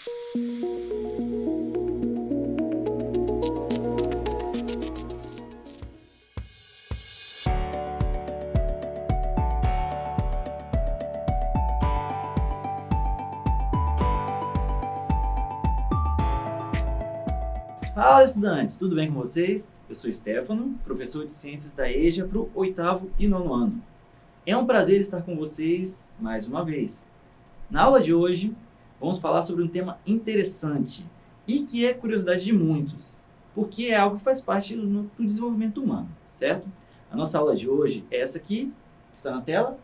Fala, estudantes! Tudo bem com vocês? Eu sou Stefano, professor de Ciências da EJA para o 8º e 9º ano. É um prazer estar com vocês mais uma vez. Na aula de hoje, vamos falar sobre um tema interessante e que é curiosidade de muitos, porque é algo que faz parte do desenvolvimento humano, certo? A nossa aula de hoje é essa aqui, que está na tela,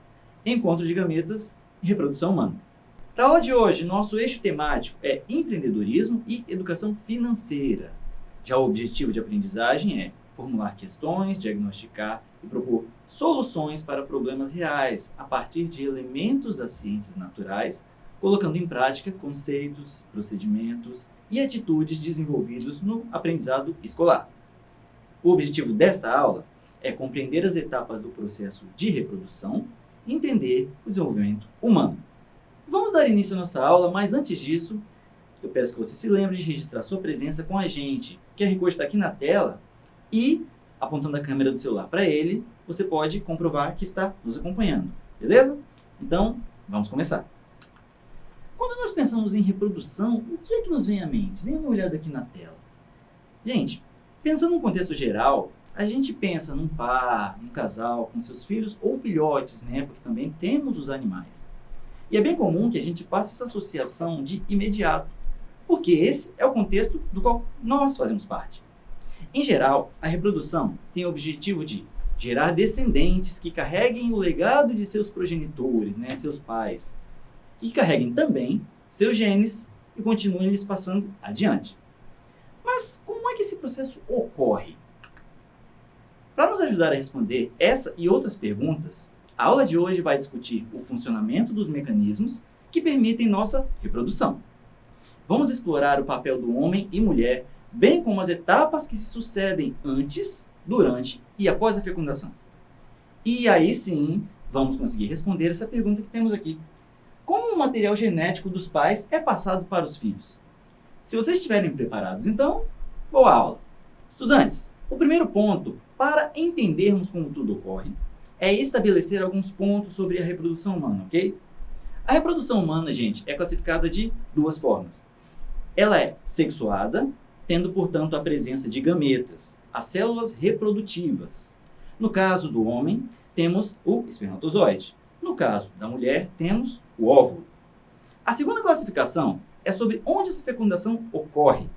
Encontro de Gametas e Reprodução Humana. Para a aula de hoje, nosso eixo temático é empreendedorismo e educação financeira. Já o objetivo de aprendizagem é formular questões, diagnosticar e propor soluções para problemas reais a partir de elementos das ciências naturais, colocando em prática conceitos, procedimentos e atitudes desenvolvidos no aprendizado escolar. O objetivo desta aula é compreender as etapas do processo de reprodução e entender o desenvolvimento humano. Vamos dar início à nossa aula, mas antes disso, eu peço que você se lembre de registrar sua presença com a gente. O QR Code está aqui na tela e, apontando a câmera do celular para ele, você pode comprovar que está nos acompanhando, beleza? Então, vamos começar. Quando nós pensamos em reprodução, o que é que nos vem à mente? Dê uma olhada aqui na tela. Gente, pensando num contexto geral, a gente pensa num par, num casal com seus filhos ou filhotes, né? Porque também temos os animais. E é bem comum que a gente faça essa associação de imediato, porque esse é o contexto do qual nós fazemos parte. Em geral, a reprodução tem o objetivo de gerar descendentes que carreguem o legado de seus progenitores, né, seus pais, e carreguem também seus genes e continuem lhes passando adiante. Mas como é que esse processo ocorre? Para nos ajudar a responder essa e outras perguntas, a aula de hoje vai discutir o funcionamento dos mecanismos que permitem nossa reprodução. Vamos explorar o papel do homem e mulher, bem como as etapas que se sucedem antes, durante e após a fecundação. E aí sim, vamos conseguir responder essa pergunta que temos aqui. Como o material genético dos pais é passado para os filhos? Se vocês estiverem preparados, então, boa aula! Estudantes, o primeiro ponto, para entendermos como tudo ocorre, é estabelecer alguns pontos sobre a reprodução humana, ok? A reprodução humana, gente, é classificada de duas formas. Ela é sexuada, tendo, portanto, a presença de gametas, as células reprodutivas. No caso do homem, temos o espermatozoide. No caso da mulher, temos o óvulo. A segunda classificação é sobre onde essa fecundação ocorre.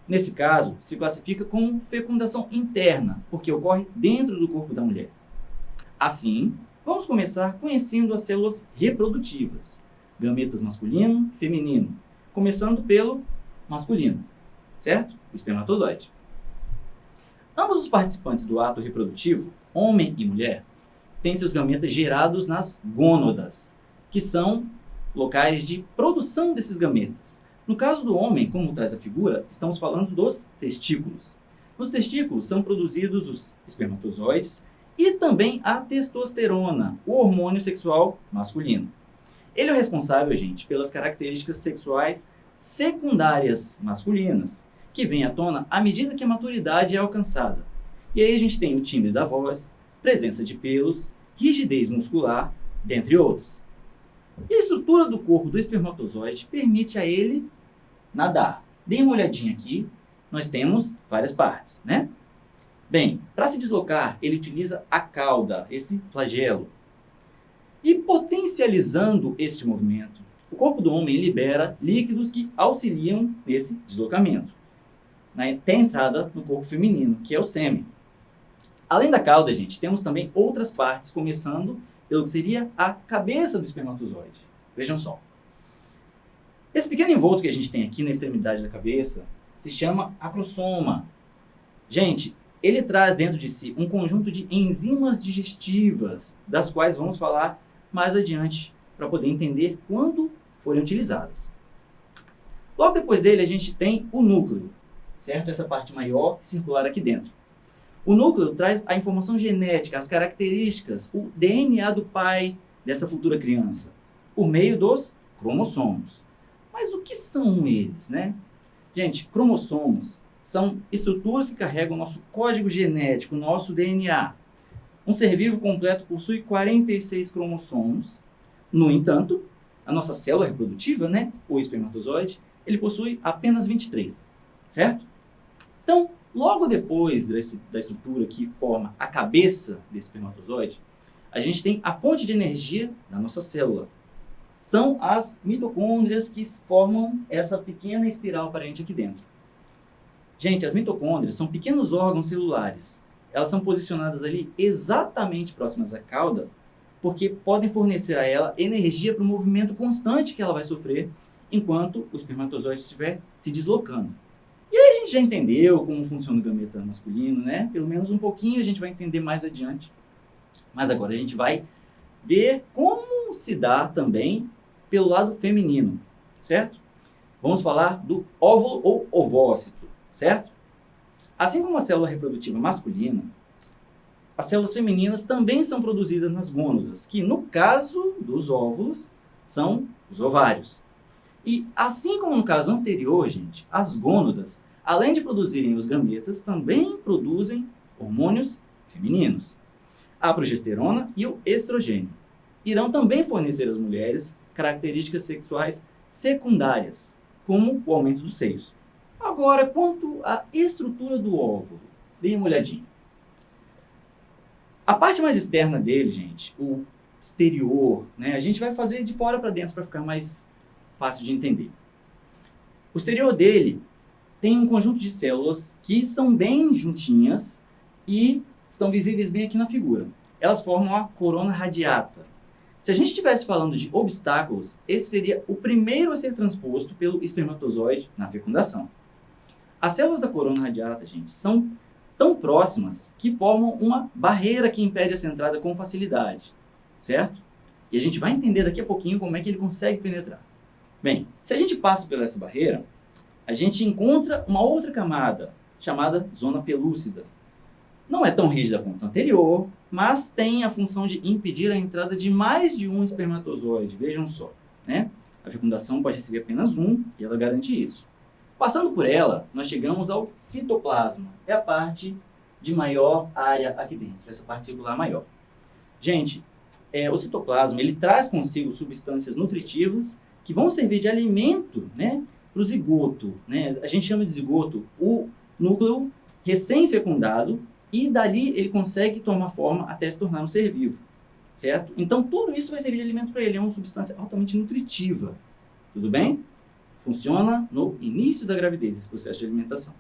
Nesse caso, se classifica como fecundação interna, porque ocorre dentro do corpo da mulher. Assim, vamos começar conhecendo as células reprodutivas, gametas masculino e feminino, começando pelo masculino, certo? O espermatozoide. Ambos os participantes do ato reprodutivo, homem e mulher, têm seus gametas gerados nas gônadas, que são locais de produção desses gametas. No caso do homem, como traz a figura, estamos falando dos testículos. Nos testículos são produzidos os espermatozoides e também a testosterona, o hormônio sexual masculino. Ele é o responsável, gente, pelas características sexuais secundárias masculinas, que vêm à tona à medida que a maturidade é alcançada. E aí a gente tem o timbre da voz, presença de pelos, rigidez muscular, dentre outros. E a estrutura do corpo do espermatozoide permite a ele nadar. Dê uma olhadinha aqui, nós temos várias partes, né? Bem, para se deslocar, ele utiliza a cauda, esse flagelo. E potencializando este movimento, o corpo do homem libera líquidos que auxiliam nesse deslocamento, até a entrada no corpo feminino, que é o sêmen. Além da cauda, gente, temos também outras partes, começando pelo que seria a cabeça do espermatozoide. Vejam só. Esse pequeno envolto que a gente tem aqui na extremidade da cabeça se chama acrosoma. Gente, ele traz dentro de si um conjunto de enzimas digestivas, das quais vamos falar mais adiante, para poder entender quando forem utilizadas. Logo depois dele, a gente tem o núcleo, certo? Essa parte maior circular aqui dentro. O núcleo traz a informação genética, as características, o DNA do pai dessa futura criança, por meio dos cromossomos. Mas o que são eles, né? Gente, cromossomos são estruturas que carregam o nosso código genético, o nosso DNA. Um ser vivo completo possui 46 cromossomos. No entanto, a nossa célula reprodutiva, né, o espermatozoide, ele possui apenas 23, certo? Então, logo depois da estrutura que forma a cabeça desse espermatozoide, a gente tem a fonte de energia da nossa célula. São as mitocôndrias que formam essa pequena espiral aparente aqui dentro. Gente, as mitocôndrias são pequenos órgãos celulares. Elas são posicionadas ali exatamente próximas à cauda, porque podem fornecer a ela energia para o movimento constante que ela vai sofrer enquanto o espermatozoide estiver se deslocando. E aí a gente já entendeu como funciona o gameta masculino, né? Pelo menos um pouquinho a gente vai entender mais adiante. Mas agora a gente vai ver como se dá também pelo lado feminino, certo? Vamos falar do óvulo ou ovócito, certo? Assim como a célula reprodutiva masculina, as células femininas também são produzidas nas gônadas, que no caso dos óvulos são os ovários. E assim como no caso anterior, gente, as gônadas, além de produzirem os gametas, também produzem hormônios femininos. A progesterona e o estrogênio irão também fornecer às mulheres características sexuais secundárias, como o aumento dos seios. Agora, quanto à estrutura do óvulo, dê uma olhadinha. A parte mais externa dele, gente, o exterior, né, a gente vai fazer de fora para dentro para ficar mais fácil de entender. O exterior dele tem um conjunto de células que são bem juntinhas e estão visíveis bem aqui na figura. Elas formam a corona radiata. Se a gente estivesse falando de obstáculos, esse seria o primeiro a ser transposto pelo espermatozoide na fecundação. As células da corona radiata, gente, são tão próximas que formam uma barreira que impede essa entrada com facilidade, certo? E a gente vai entender daqui a pouquinho como é que ele consegue penetrar. Bem, se a gente passa por essa barreira, a gente encontra uma outra camada, chamada zona pelúcida. Não é tão rígida quanto a anterior, mas tem a função de impedir a entrada de mais de um espermatozoide. Vejam só, né? A fecundação pode receber apenas um, e ela garante isso. Passando por ela, nós chegamos ao citoplasma. É a parte de maior área aqui dentro, essa parte circular maior. Gente, o citoplasma, ele traz consigo substâncias nutritivas que vão servir de alimento, né, para o zigoto, né? A gente chama de zigoto o núcleo recém-fecundado, e dali ele consegue tomar forma até se tornar um ser vivo, certo? Então tudo isso vai servir de alimento para ele, é uma substância altamente nutritiva, tudo bem? Funciona no início da gravidez, esse processo de alimentação.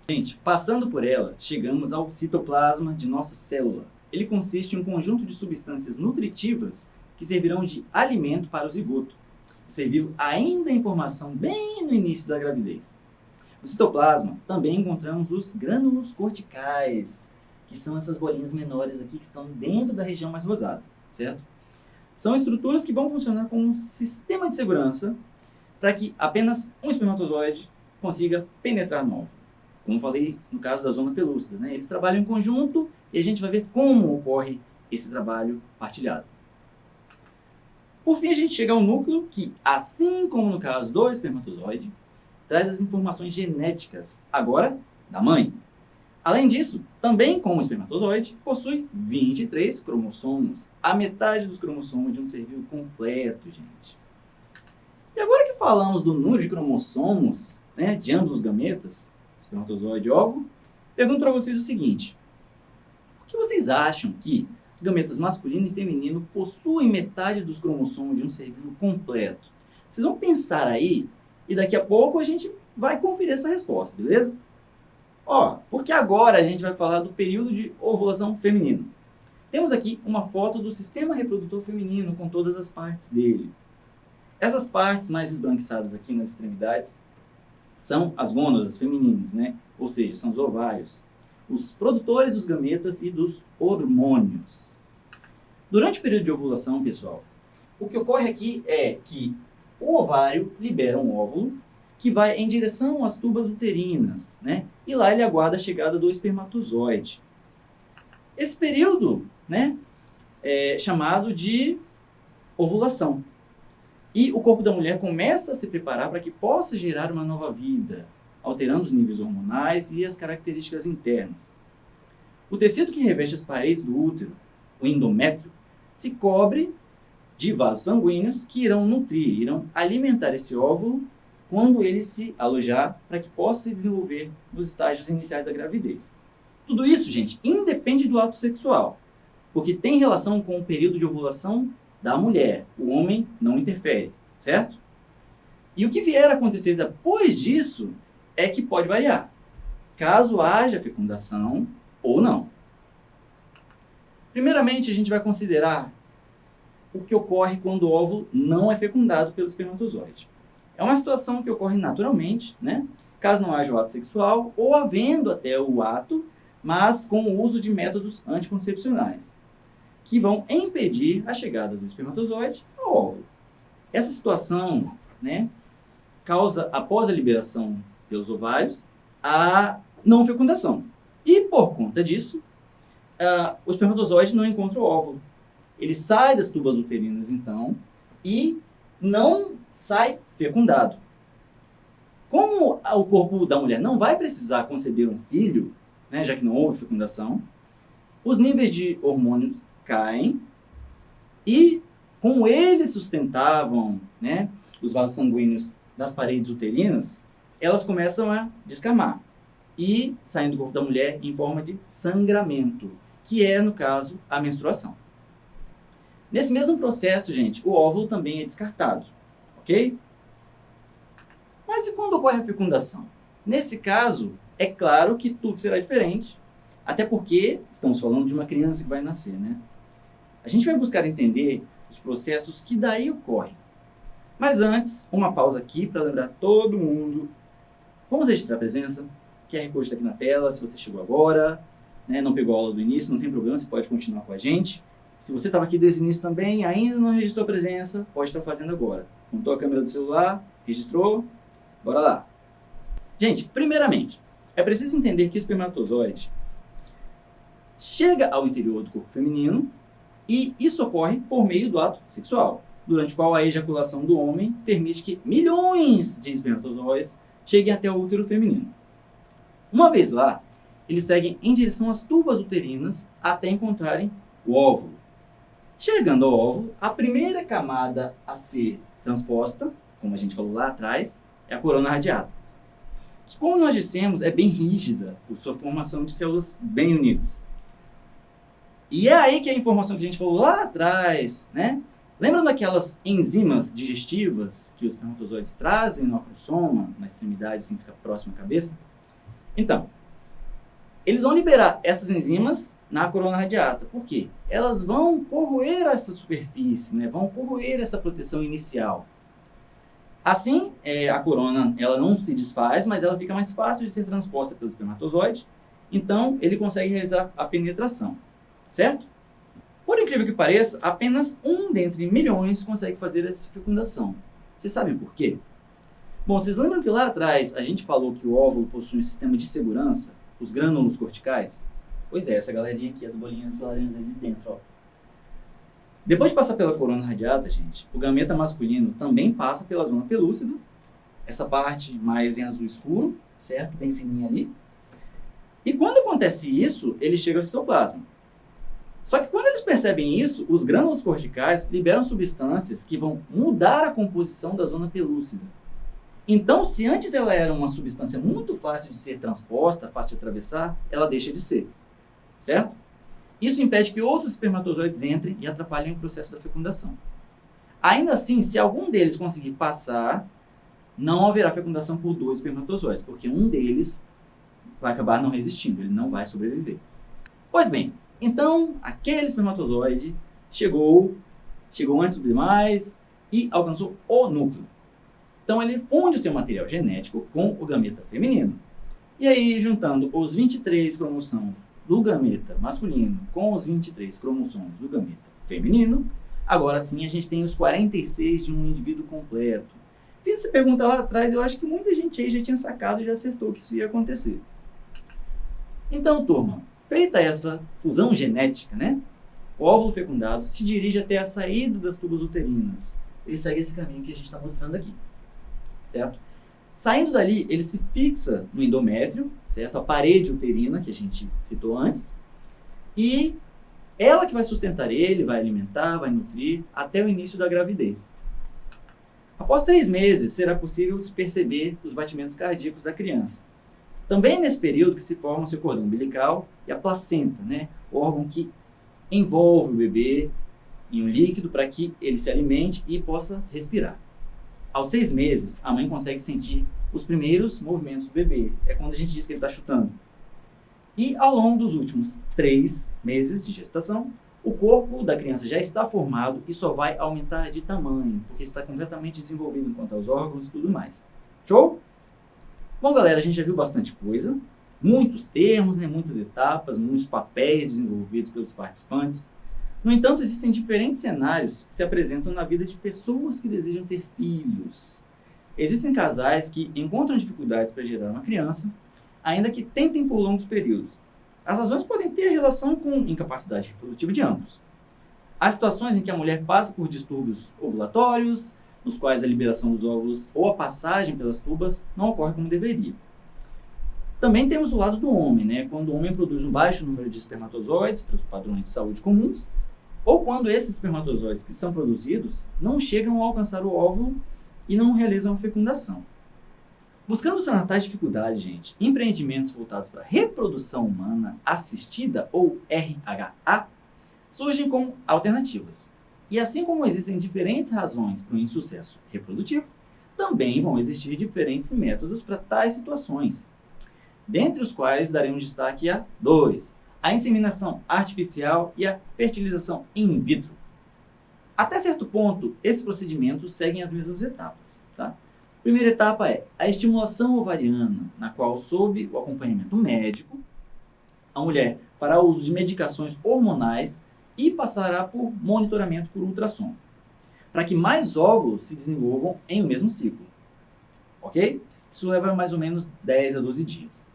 Gente, passando por ela, chegamos ao citoplasma de nossa célula. Ele consiste em um conjunto de substâncias nutritivas que servirão de alimento para o zigoto, o ser vivo ainda em formação bem no início da gravidez. No citoplasma também encontramos os grânulos corticais, que são essas bolinhas menores aqui que estão dentro da região mais rosada, certo? São estruturas que vão funcionar como um sistema de segurança para que apenas um espermatozoide consiga penetrar no óvulo. Como falei no caso da zona pelúcida, né? Eles trabalham em conjunto e a gente vai ver como ocorre esse trabalho partilhado. Por fim, a gente chega ao núcleo que, assim como no caso do espermatozoide, traz as informações genéticas, agora, da mãe. Além disso, também como o espermatozoide, possui 23 cromossomos, a metade dos cromossomos de um ser vivo completo, gente. E agora que falamos do número de cromossomos, né, de ambos os gametas, espermatozoide e óvulo, pergunto para vocês o seguinte: por que vocês acham que os gametas masculino e feminino possuem metade dos cromossomos de um ser vivo completo? Vocês vão pensar aí e daqui a pouco a gente vai conferir essa resposta, beleza? Porque agora a gente vai falar do período de ovulação feminino. Temos aqui uma foto do sistema reprodutor feminino com todas as partes dele. Essas partes mais esbranquiçadas aqui nas extremidades são as gônadas femininas, né? Ou seja, são os ovários, os produtores dos gametas e dos hormônios. Durante o período de ovulação, pessoal, o que ocorre aqui é que o ovário libera um óvulo que vai em direção às tubas uterinas, né? E lá ele aguarda a chegada do espermatozoide. Esse período, né, é chamado de ovulação. E o corpo da mulher começa a se preparar para que possa gerar uma nova vida, alterando os níveis hormonais e as características internas. O tecido que reveste as paredes do útero, o endométrio, se cobre de vasos sanguíneos que irão nutrir, irão alimentar esse óvulo quando ele se alojar para que possa se desenvolver nos estágios iniciais da gravidez. Tudo isso, gente, independe do ato sexual, porque tem relação com o período de ovulação da mulher. O homem não interfere, certo? E o que vier a acontecer depois disso é que pode variar, caso haja fecundação ou não. Primeiramente, a gente vai considerar o que ocorre quando o óvulo não é fecundado pelo espermatozoide. É uma situação que ocorre naturalmente, né? Caso não haja o ato sexual ou havendo até o ato, mas com o uso de métodos anticoncepcionais, que vão impedir a chegada do espermatozoide ao óvulo. Essa situação, né, causa, após a liberação pelos ovários, a não fecundação. E por conta disso, o espermatozoide não encontra o óvulo. Ele sai das tubas uterinas, então, e não sai fecundado. Como o corpo da mulher não vai precisar conceber um filho, né, já que não houve fecundação, os níveis de hormônios caem e, como eles sustentavam, né, os vasos sanguíneos das paredes uterinas, elas começam a descamar e saem do corpo da mulher em forma de sangramento, que é, no caso, a menstruação. Nesse mesmo processo, gente, o óvulo também é descartado, ok? Mas e quando ocorre a fecundação? Nesse caso, é claro que tudo será diferente, até porque estamos falando de uma criança que vai nascer, né? A gente vai buscar entender os processos que daí ocorrem. Mas antes, uma pausa aqui para lembrar todo mundo. Vamos registrar a presença. O QR Code está aqui na tela, se você chegou agora, né, não pegou a aula do início, não tem problema, você pode continuar com a gente. Se você estava aqui desde o início também e ainda não registrou a presença, pode estar fazendo agora. Montou a câmera do celular, registrou, bora lá. Gente, primeiramente, é preciso entender que o espermatozoide chega ao interior do corpo feminino e isso ocorre por meio do ato sexual, durante o qual a ejaculação do homem permite que milhões de espermatozoides cheguem até o útero feminino. Uma vez lá, eles seguem em direção às tubas uterinas até encontrarem o óvulo. Chegando ao óvulo, a primeira camada a ser transposta, como a gente falou lá atrás, é a corona radiata, que, como nós dissemos, é bem rígida, por sua formação de células bem unidas. E é aí que a informação que a gente falou lá atrás, né? Lembram daquelas enzimas digestivas que os espermatozoides trazem no acrossoma, na extremidade, assim, fica próximo à cabeça? Então, eles vão liberar essas enzimas na corona radiata. Por quê? Elas vão corroer essa superfície, né? Vão corroer essa proteção inicial. Assim, a corona ela não se desfaz, mas ela fica mais fácil de ser transposta pelo espermatozoide. Então, ele consegue realizar a penetração. Certo? Por incrível que pareça, apenas um dentre milhões consegue fazer essa fecundação. Vocês sabem por quê? Bom, vocês lembram que lá atrás a gente falou que o óvulo possui um sistema de segurança, os grânulos corticais? Pois é, essa galerinha aqui, as bolinhas laranjas aí de dentro, ó. Depois de passar pela corona radiata, gente, o gameta masculino também passa pela zona pelúcida, essa parte mais em azul escuro, certo? Bem fininha ali. E quando acontece isso, ele chega ao citoplasma. Só que quando eles percebem isso, os grânulos corticais liberam substâncias que vão mudar a composição da zona pelúcida. Então, se antes ela era uma substância muito fácil de ser transposta, fácil de atravessar, ela deixa de ser. Certo? Isso impede que outros espermatozoides entrem e atrapalhem o processo da fecundação. Ainda assim, se algum deles conseguir passar, não haverá fecundação por dois espermatozoides, porque um deles vai acabar não resistindo, ele não vai sobreviver. Pois bem, então aquele espermatozoide chegou antes dos demais e alcançou o núcleo. Então ele funde o seu material genético com o gameta feminino. E aí, juntando os 23 cromossomos do gameta masculino com os 23 cromossomos do gameta feminino, agora sim a gente tem os 46 de um indivíduo completo. Fiz essa pergunta lá atrás, eu acho que muita gente aí já tinha sacado e já acertou que isso ia acontecer. Então, turma, feita essa fusão genética, né? O óvulo fecundado se dirige até a saída das tubas uterinas, ele segue esse caminho que a gente está mostrando aqui, certo? Saindo dali, ele se fixa no endométrio, certo? A parede uterina que a gente citou antes, e ela que vai sustentar ele, vai alimentar, vai nutrir até o início da gravidez. Após 3 meses, será possível se perceber os batimentos cardíacos da criança. Também nesse período que se forma o seu cordão umbilical e a placenta, né? O órgão que envolve o bebê em um líquido para que ele se alimente e possa respirar. Aos 6 meses, a mãe consegue sentir os primeiros movimentos do bebê. É quando a gente diz que ele está chutando. E ao longo dos últimos 3 meses de gestação, o corpo da criança já está formado e só vai aumentar de tamanho, porque está completamente desenvolvido quanto aos órgãos e tudo mais. Show? Bom, galera, a gente já viu bastante coisa, muitos termos, né, muitas etapas, muitos papéis desenvolvidos pelos participantes. No entanto, existem diferentes cenários que se apresentam na vida de pessoas que desejam ter filhos. Existem casais que encontram dificuldades para gerar uma criança, ainda que tentem por longos períodos. As razões podem ter relação com incapacidade reprodutiva de ambos. Há situações em que a mulher passa por distúrbios ovulatórios, nos quais a liberação dos óvulos ou a passagem pelas tubas não ocorre como deveria. Também temos o lado do homem, né? Quando o homem produz um baixo número de espermatozoides para os padrões de saúde comuns, ou quando esses espermatozoides que são produzidos não chegam a alcançar o óvulo e não realizam a fecundação. Buscando sanar tais dificuldades, gente, empreendimentos voltados para a reprodução humana assistida, ou RHA, surgem como alternativas. E assim como existem diferentes razões para o insucesso reprodutivo, também vão existir diferentes métodos para tais situações, dentre os quais daremos destaque a 2, a inseminação artificial e a fertilização in vitro. Até certo ponto, esses procedimentos seguem as mesmas etapas, tá? A primeira etapa é a estimulação ovariana, na qual, sob o acompanhamento médico, a mulher fará uso de medicações hormonais e passará por monitoramento por ultrassom, para que mais óvulos se desenvolvam em um mesmo ciclo. Ok? Isso leva mais ou menos 10 a 12 dias.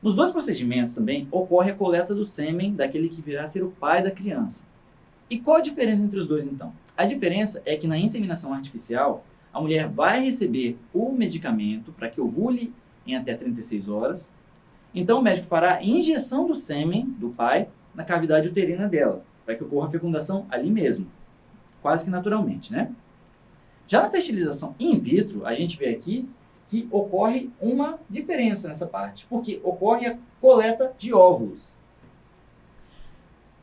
Nos 2 procedimentos também ocorre a coleta do sêmen daquele que virá a ser o pai da criança. E qual a diferença entre os 2 então? A diferença é que na inseminação artificial, a mulher vai receber o medicamento para que ovule em até 36 horas. Então o médico fará a injeção do sêmen do pai na cavidade uterina dela, para que ocorra a fecundação ali mesmo, quase que naturalmente, né? Já na fertilização in vitro, a gente vê aqui que ocorre uma diferença nessa parte, porque ocorre a coleta de óvulos.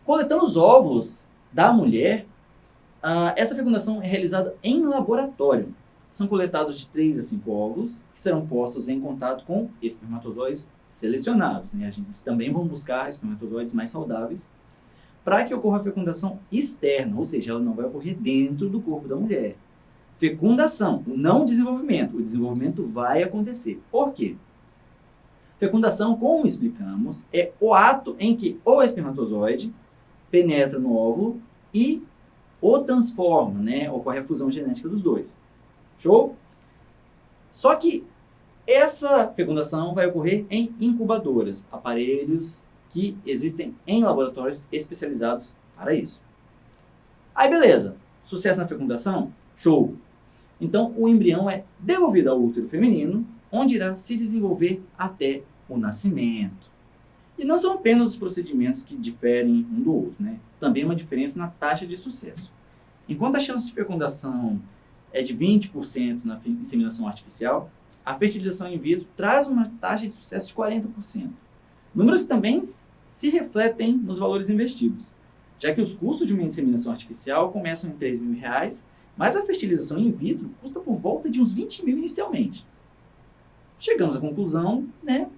Coletando os óvulos da mulher, essa fecundação é realizada em laboratório. São coletados de 3 a 5 óvulos, que serão postos em contato com espermatozoides selecionados, né? A gente também vão buscar espermatozoides mais saudáveis, para que ocorra a fecundação externa, ou seja, ela não vai ocorrer dentro do corpo da mulher. Fecundação, não desenvolvimento. O desenvolvimento vai acontecer. Por quê? Fecundação, como explicamos, é o ato em que o espermatozoide penetra no óvulo e o transforma, né? Ocorre a fusão genética dos 2. Show? Só que essa fecundação vai ocorrer em incubadoras, aparelhos que existem em laboratórios especializados para isso. Aí beleza, sucesso na fecundação? Show! Então o embrião é devolvido ao útero feminino, onde irá se desenvolver até o nascimento. E não são apenas os procedimentos que diferem um do outro, né? Também há uma diferença na taxa de sucesso. Enquanto a chance de fecundação é de 20% na inseminação artificial, a fertilização in vitro traz uma taxa de sucesso de 40%. Números que também se refletem nos valores investidos, já que os custos de uma inseminação artificial começam em R$3.000, mas a fertilização in vitro custa por volta de uns R$20.000 inicialmente. Chegamos à conclusão, né,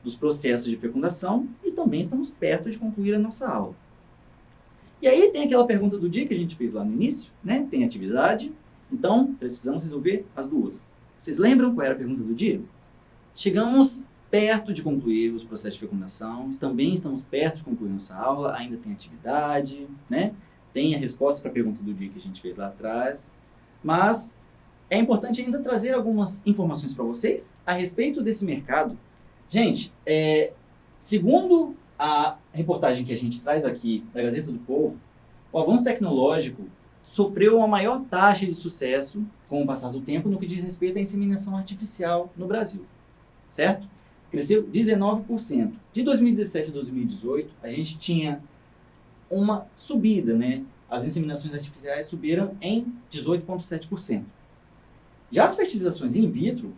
dos processos de fecundação e também estamos perto de concluir a nossa aula. E aí tem aquela pergunta do dia que a gente fez lá no início, né? Tem atividade, então precisamos resolver as 2. Vocês lembram qual era a pergunta do dia? Chegamos perto de concluir os processos de fecundação, também estamos perto de concluir nossa aula, ainda tem atividade, né? Tem a resposta para a pergunta do dia que a gente fez lá atrás, mas é importante ainda trazer algumas informações para vocês a respeito desse mercado. Gente, segundo a reportagem que a gente traz aqui da Gazeta do Povo, o avanço tecnológico sofreu uma maior taxa de sucesso com o passar do tempo no que diz respeito à inseminação artificial no Brasil, certo? Cresceu 19%. De 2017 a 2018, a gente tinha uma subida, né? As inseminações artificiais subiram em 18,7%. Já as fertilizações in vitro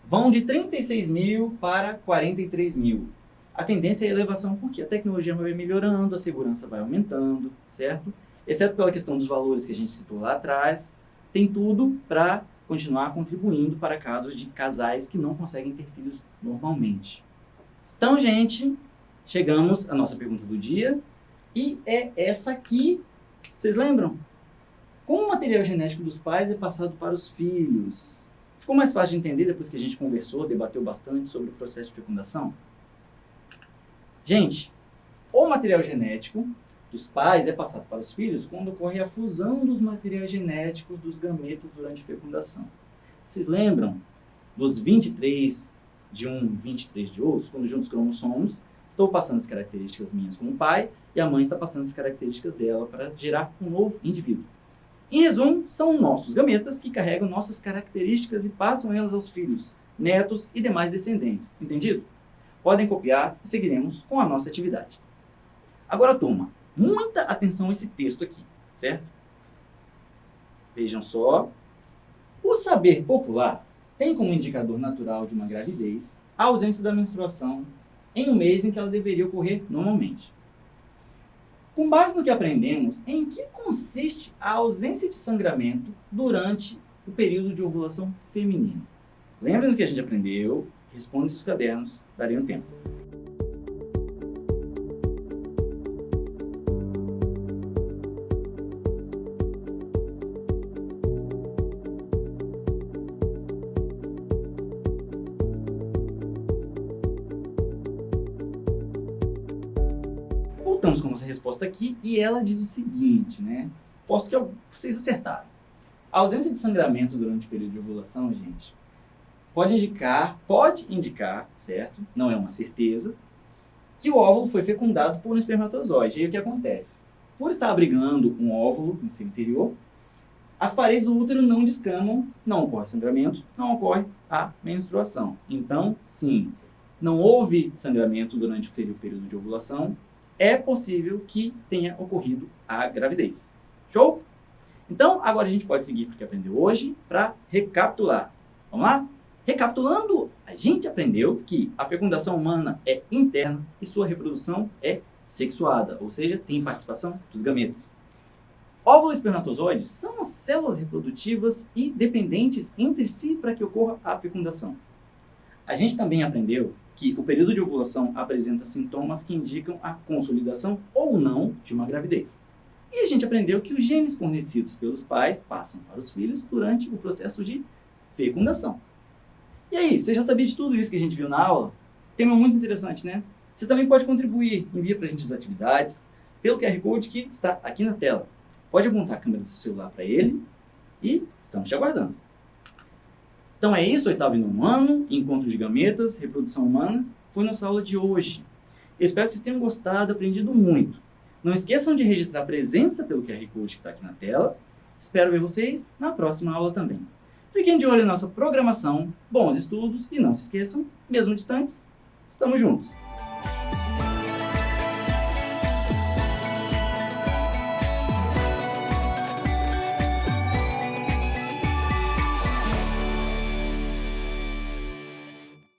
vão de 36 mil para 43 mil. A tendência é a elevação porque a tecnologia vai melhorando, a segurança vai aumentando, certo? Exceto pela questão dos valores que a gente citou lá atrás, tem tudo para continuar contribuindo para casos de casais que não conseguem ter filhos normalmente. Então, gente, chegamos à nossa pergunta do dia e é essa aqui. Vocês lembram? Como o material genético dos pais é passado para os filhos? Ficou mais fácil de entender depois que a gente conversou, debateu bastante sobre o processo de fecundação? Gente, o material genético dos pais é passado para os filhos quando ocorre a fusão dos materiais genéticos dos gametas durante a fecundação. Vocês lembram dos 23 de um, 23 de outros, quando juntos os cromossomos, estou passando as características minhas como pai e a mãe está passando as características dela para gerar um novo indivíduo. Em resumo, são nossos gametas que carregam nossas características e passam elas aos filhos, netos e demais descendentes. Entendido? Podem copiar e seguiremos com a nossa atividade. Agora, turma, muita atenção a esse texto aqui, certo? Vejam só. O saber popular tem como indicador natural de uma gravidez a ausência da menstruação em um mês em que ela deveria ocorrer normalmente. Com base no que aprendemos, em que consiste a ausência de sangramento durante o período de ovulação feminino? Lembrem do que a gente aprendeu, responde seus cadernos, daria um tempo. Voltamos com a nossa resposta aqui e ela diz o seguinte, né? Posso que vocês acertaram. A ausência de sangramento durante o período de ovulação, gente, pode indicar, certo? Não é uma certeza, que o óvulo foi fecundado por um espermatozoide. E aí o que acontece? Por estar abrigando um óvulo em seu interior, as paredes do útero não descamam, não ocorre sangramento, não ocorre a menstruação. Então, sim, não houve sangramento durante o que seria o período de ovulação, é possível que tenha ocorrido a gravidez. Show? Então, agora a gente pode seguir para o que aprendeu hoje para recapitular. Vamos lá? Recapitulando, a gente aprendeu que a fecundação humana é interna e sua reprodução é sexuada, ou seja, tem participação dos gametas. Óvulo e espermatozoide são as células reprodutivas e dependentes entre si para que ocorra a fecundação. A gente também aprendeu que o período de ovulação apresenta sintomas que indicam a consolidação ou não de uma gravidez. E a gente aprendeu que os genes fornecidos pelos pais passam para os filhos durante o processo de fecundação. E aí, você já sabia de tudo isso que a gente viu na aula? Tema muito interessante, né? Você também pode contribuir, envia para a gente as atividades pelo QR Code que está aqui na tela. Pode apontar a câmera do seu celular para ele e estamos te aguardando. Então é isso, oitavo e nono ano, encontro de gametas, reprodução humana, foi nossa aula de hoje. Eu espero que vocês tenham gostado, aprendido muito. Não esqueçam de registrar a presença pelo QR Code que está aqui na tela. Espero ver vocês na próxima aula também. Fiquem de olho na nossa programação, bons estudos e não se esqueçam, mesmo distantes, estamos juntos.